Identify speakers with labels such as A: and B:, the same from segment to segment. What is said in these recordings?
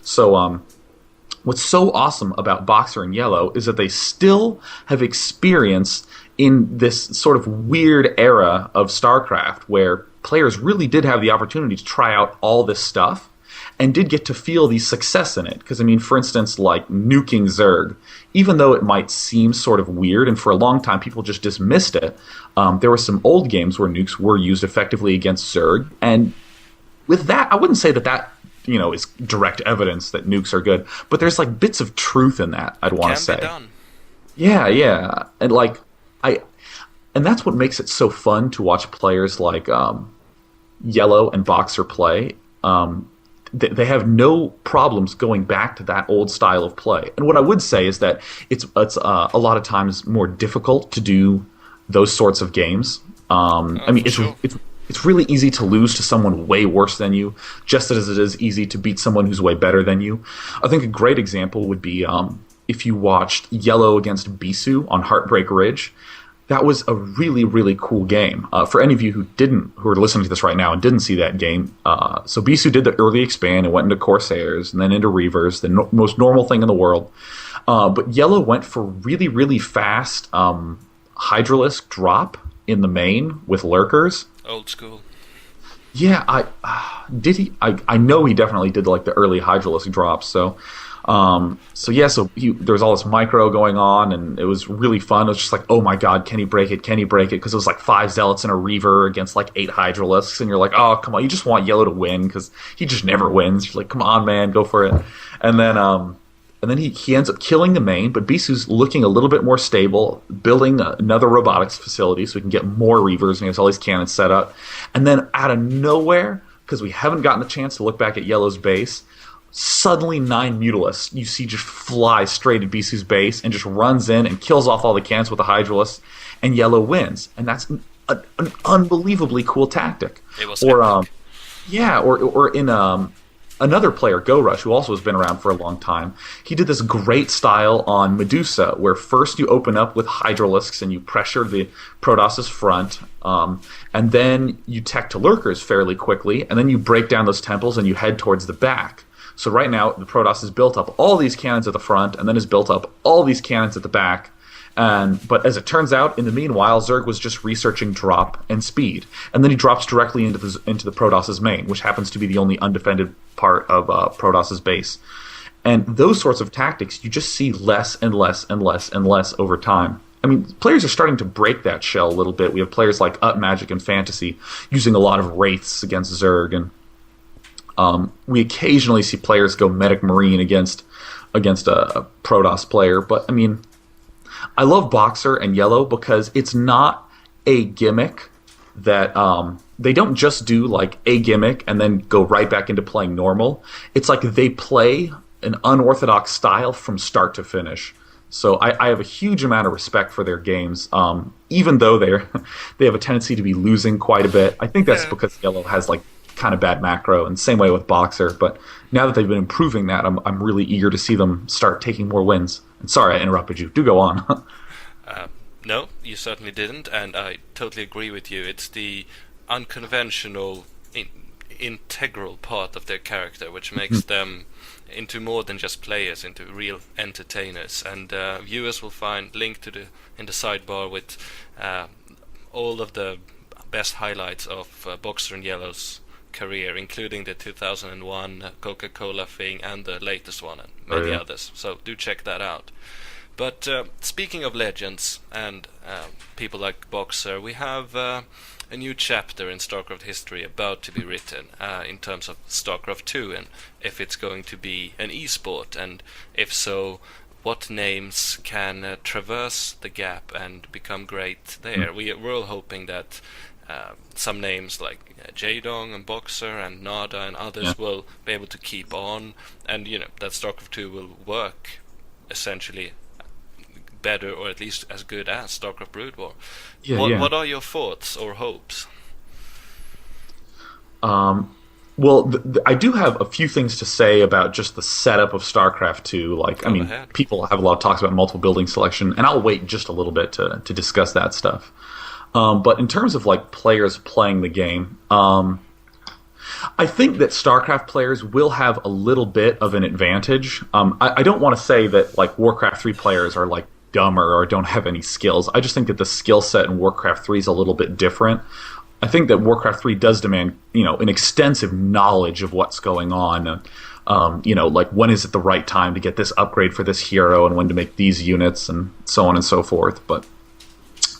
A: So what's so awesome about Boxer and Yellow is that they still have experience in this sort of weird era of StarCraft where players really did have the opportunity to try out all this stuff and did get to feel the success in it. Because, I mean, for instance, like nuking Zerg, even though it might seem sort of weird, and for a long time people just dismissed it, there were some old games where nukes were used effectively against Zerg, and with that, I wouldn't say that is direct evidence that nukes are good, but there's like bits of truth in that, I'd want to say.
B: Can be done.
A: Yeah. And like and that's what makes it so fun to watch players like Yellow and Boxer play. They have no problems going back to that old style of play. And what I would say is that it's a lot of times more difficult to do those sorts of games. I mean, it's really easy to lose to someone way worse than you, just as it is easy to beat someone who's way better than you. I think a great example would be if you watched Yellow against Bisu on Heartbreak Ridge. That was a really, really cool game. For any of you who are listening to this right now and didn't see that game, so Bisu did the early expand and went into Corsairs and then into Reavers, the most normal thing in the world. But Yellow went for really, really fast Hydralisk drop in the main with Lurkers.
B: Old school.
A: Yeah, did he? I know he definitely did like the early Hydralisk drops. So there was all this micro going on, and it was really fun. It was just like, oh my god, can he break it? Can he break it? Because it was like 5 Zealots and a Reaver against like 8 Hydralisks, and you're like, oh come on, you just want Yellow to win because he just never wins. You're like, come on, man, go for it. And then he ends up killing the main, but Bisu's looking a little bit more stable, building another robotics facility so we can get more Reavers, and he has all these cannons set up. And then out of nowhere, because we haven't gotten the chance to look back at Yellow's base, suddenly 9 Mutalisks you see just fly straight at Bisu's base and just runs in and kills off all the cannons with the Hydralisk, and Yellow wins. And that's an unbelievably cool tactic.
B: It was epic.
A: Or in another player, Go Rush, who also has been around for a long time, he did this great style on Medusa, where first you open up with Hydralisks and you pressure the Protoss's front, and then you tech to Lurkers fairly quickly, and then you break down those temples and you head towards the back. So right now, the Protoss has built up all these cannons at the front, and then has built up all these cannons at the back. But as it turns out, in the meanwhile, Zerg was just researching drop and speed, and then he drops directly into the Protoss's main, which happens to be the only undefended part of Protoss's base. And those sorts of tactics, you just see less and less and less and less over time. I mean, players are starting to break that shell a little bit. We have players like Up Magic and Fantasy using a lot of Wraiths against Zerg, and we occasionally see players go Medic Marine against a Protoss player. But I mean, I love Boxer and Yellow because it's not a gimmick that they don't just do like a gimmick and then go right back into playing normal. It's like they play an unorthodox style from start to finish. So I have a huge amount of respect for their games, even though they have a tendency to be losing quite a bit. I think that's because Yellow has like kind of bad macro, and same way with Boxer. But now that they've been improving that, I'm really eager to see them start taking more wins. And sorry I interrupted you. Do go on.
B: No, you certainly didn't, and I totally agree with you. It's the unconventional, integral part of their character which makes them into more than just players, into real entertainers. And viewers will find link in the sidebar with all of the best highlights of Boxer and Yellow's career, including the 2001 Coca-Cola thing and the latest one, and many others. So do check that out. But speaking of legends and people like Boxer, we have a new chapter in StarCraft history about to be written in terms of StarCraft 2, and if it's going to be an esport, and if so, what names can traverse the gap and become great there. We're all hoping that some names like Jaedong and Boxer and Nada and others will be able to keep on, and that StarCraft 2 will work essentially better, or at least as good as StarCraft Brood War. What are your thoughts or hopes?
A: Well, I do have a few things to say about just the setup of StarCraft 2. Like, people have a lot of talks about multiple building selection, and I'll wait just a little bit to discuss that stuff. But in terms of like players playing the game, I think that StarCraft players will have a little bit of an advantage. I don't want to say that like Warcraft 3 players are like dumber or don't have any skills. I just think that the skill set in Warcraft 3 is a little bit different. I think that Warcraft 3 does demand, an extensive knowledge of what's going on. Like when is it the right time to get this upgrade for this hero and when to make these units and so on and so forth. But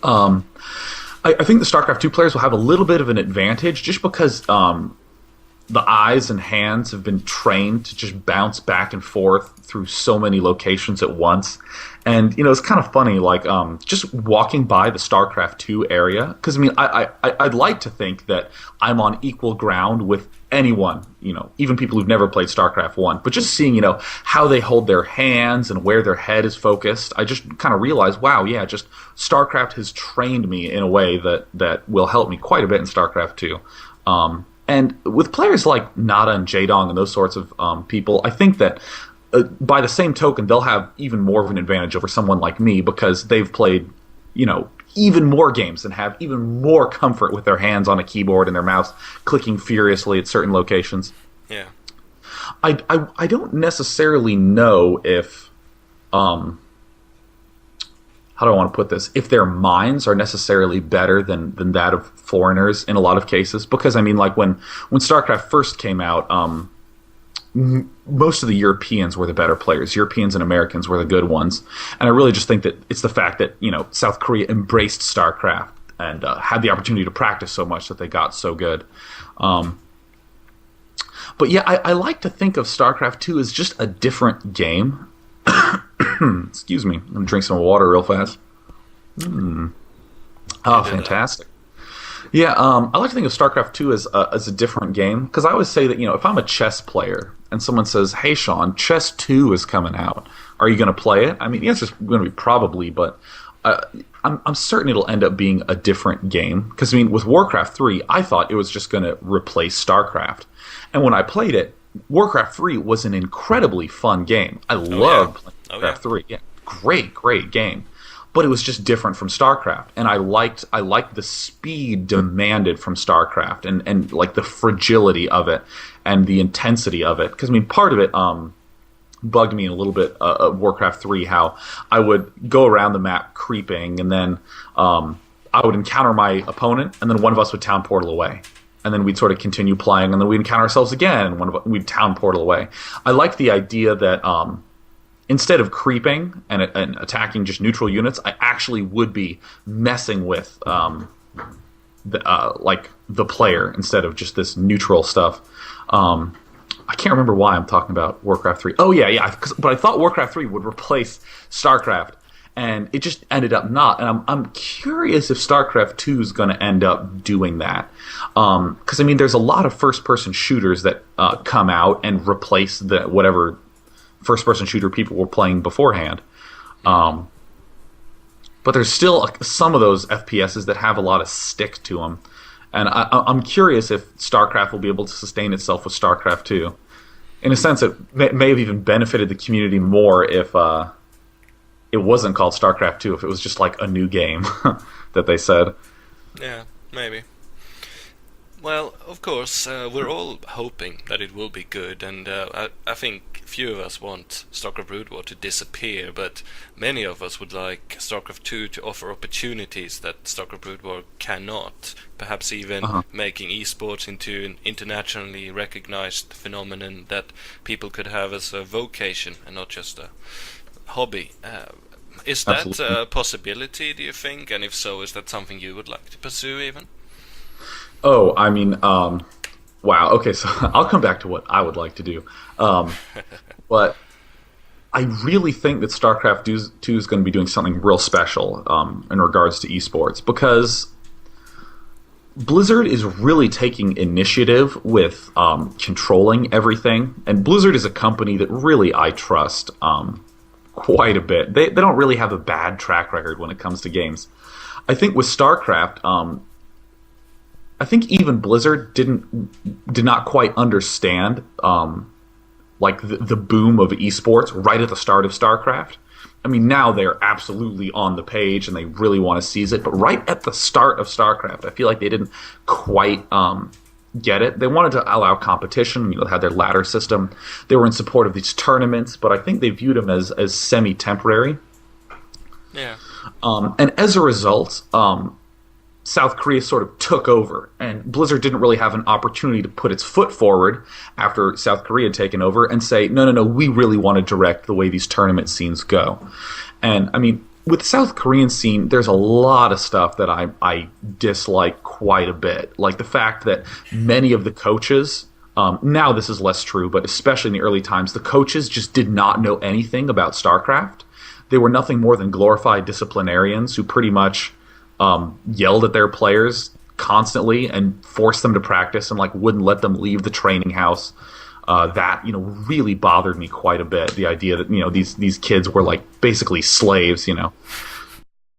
A: I think the StarCraft 2 players will have a little bit of an advantage just because the eyes and hands have been trained to just bounce back and forth through so many locations at once. And, it's kind of funny, like, just walking by the StarCraft 2 area, because, I'd like to think that I'm on equal ground with anyone, even people who've never played StarCraft 1. But just seeing, how they hold their hands and where their head is focused, I just kind of realized, wow, yeah, just StarCraft has trained me in a way that will help me quite a bit in StarCraft 2. And with players like Nada and Jaedong and those sorts of people, I think that by the same token, they'll have even more of an advantage over someone like me because they've played, even more games and have even more comfort with their hands on a keyboard and their mouse clicking furiously at certain locations.
B: Yeah.
A: I don't necessarily know if how do I want to put this? If their minds are necessarily better than that of foreigners in a lot of cases, because like when StarCraft first came out, most of the Europeans were the better players. Europeans and Americans were the good ones, and I really just think that it's the fact that South Korea embraced StarCraft and had the opportunity to practice so much that they got so good. But yeah, I like to think of StarCraft 2 as just a different game. Excuse me. I'm gonna drink some water real fast. Oh, fantastic. Yeah, I like to think of StarCraft 2 as a different game because I always say that if I'm a chess player and someone says, "Hey, Sean, Chess 2 is coming out. Are you going to play it?" The answer is going to be probably, but I'm certain it'll end up being a different game because with Warcraft 3, I thought it was just going to replace StarCraft, and when I played it, Warcraft 3 was an incredibly fun game. I loved playing Warcraft 3. Yeah, great game. But it was just different from StarCraft, and I liked the speed demanded from StarCraft, and like the fragility of it, and the intensity of it. Because part of it bugged me a little bit of Warcraft 3, how I would go around the map creeping, and then I would encounter my opponent, and then one of us would town portal away, and then we'd sort of continue playing, and then we'd encounter ourselves again, and we'd town portal away. I liked the idea that instead of creeping and attacking just neutral units, I actually would be messing with the player instead of just this neutral stuff. I can't remember why I'm talking about Warcraft 3. Oh, yeah. But I thought Warcraft 3 would replace StarCraft, and it just ended up not. And I'm curious if StarCraft 2 is going to end up doing that. Because, there's a lot of first-person shooters that come out and replace whatever first-person shooter people were playing beforehand. But there's still some of those FPSs that have a lot of stick to them. And I'm curious if StarCraft will be able to sustain itself with StarCraft 2. In a sense, it may have even benefited the community more if it wasn't called StarCraft 2, if it was just like a new game that they said.
B: Yeah, maybe. Well, of course, we're all hoping that it will be good, and I think few of us want StarCraft Brood War to disappear, but many of us would like StarCraft 2 to offer opportunities that StarCraft Brood War cannot, perhaps even making eSports into an internationally recognized phenomenon that people could have as a vocation and not just a hobby. Is that
A: Absolutely.
B: a possibility, do you think? And if so, is that something you would like to pursue even?
A: Oh, wow. Okay, so I'll come back to what I would like to do. But I really think that StarCraft 2 is going to be doing something real special in regards to esports, because Blizzard is really taking initiative with controlling everything. And Blizzard is a company that really I trust quite a bit. They don't really have a bad track record when it comes to games. I think with StarCraft, I think even Blizzard did not quite understand like the boom of esports right at the start of StarCraft. Now they're absolutely on the page and they really want to seize it, but right at the start of StarCraft, I feel like they didn't quite get it. They wanted to allow competition. They had their ladder system. They were in support of these tournaments, but I think they viewed them as semi-temporary.
B: Yeah.
A: And as a result, South Korea sort of took over, and Blizzard didn't really have an opportunity to put its foot forward after South Korea had taken over and say, no, we really want to direct the way these tournament scenes go. And, I mean, with the South Korean scene, there's a lot of stuff that I dislike quite a bit. Like the fact that many of the coaches, now this is less true, but especially in the early times, the coaches just did not know anything about StarCraft. They were nothing more than glorified disciplinarians who pretty much yelled at their players constantly and forced them to practice and wouldn't let them leave the training house. That really bothered me quite a bit. The idea that these kids were basically slaves.